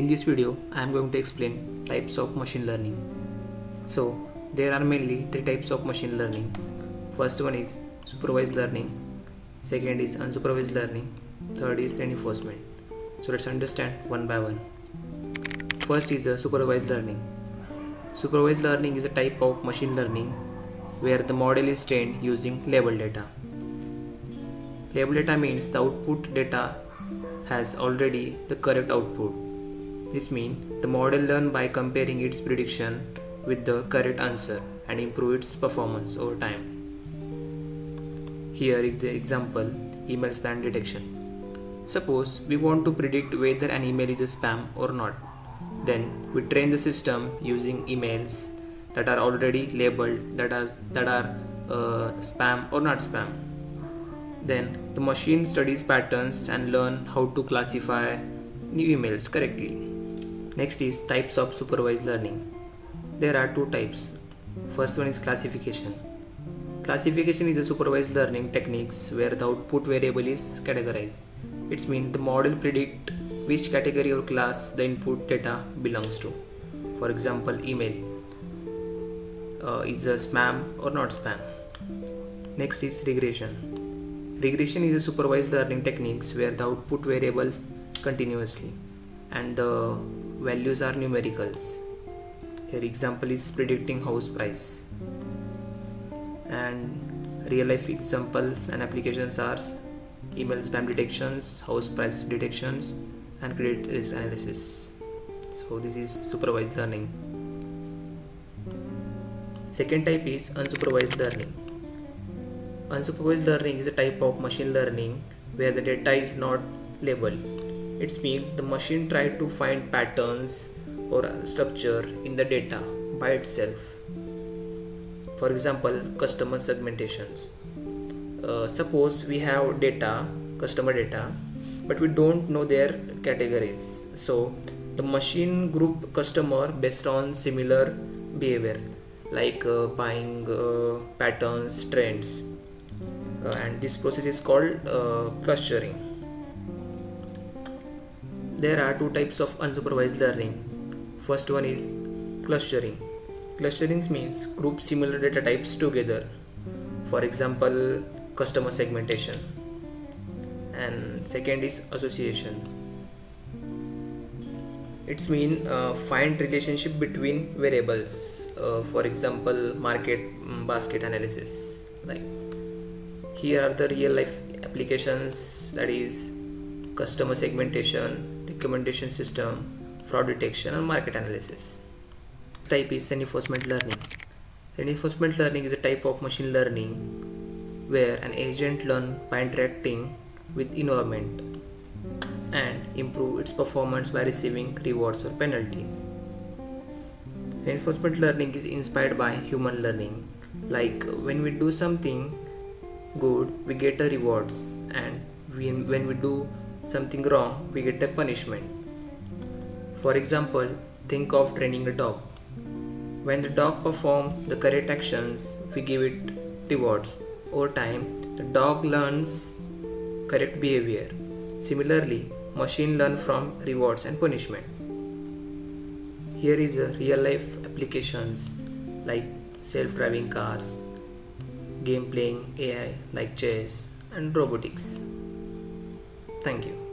this video, I am going to explain types of machine learning. So, there are mainly three types of machine learning. First one is supervised learning, second is unsupervised learning, third is reinforcement. So, let's understand one by one. First is supervised learning. Supervised learning is a type of machine learning where the model is trained using label data. Label data means the output data has already the correct output. This means the model learns by comparing its prediction with the correct answer and improve its performance over time. Here is the example: email spam detection. Suppose we want to predict whether an email is a spam or not. Then we train the system using emails that are already labeled that are spam or not spam. Then the machine studies patterns and learn how to classify new emails correctly. Next is types of supervised learning. There are two types. First one is classification. Classification is a supervised learning techniques where the output variable is categorized. It means the model predict which category or class the input data belongs to. For example, email is a spam or not spam. Next is regression. Regression is a supervised learning techniques where the output variable continuously and the values are numericals. Here example is predicting house price. And real life examples and applications are email spam detections, house price detections, and credit risk analysis. So this is supervised learning. Second type is unsupervised learning. Unsupervised learning is a type of machine learning where the data is not labeled. It means the machine tries to find patterns or structure in the data by itself. For example, customer segmentations. Suppose we have data, customer data, but we don't know their categories. So the machine group customer based on similar behavior like buying patterns, trends. And this process is called clustering. There are two types of unsupervised learning. First one is clustering. Clustering means group similar data types together. For example, customer segmentation. And second is association. It's mean find relationship between variables. For example, market basket analysis. Like here are the real life applications, that is customer segmentation, recommendation system, fraud detection, and market analysis. This type is reinforcement learning. Reinforcement learning is a type of machine learning where an agent learns by interacting with environment and improve its performance by receiving rewards or penalties. Reinforcement learning is inspired by human learning. Like when we do something good, we get a rewards, and when we do something wrong, we get a punishment. For example, think of training a dog. When the dog performs the correct actions, we give it rewards. Over time, the dog learns correct behavior. Similarly, machine learn from rewards and punishment. Here is a real life applications like self-driving cars, game playing AI like chess, and robotics. Thank you.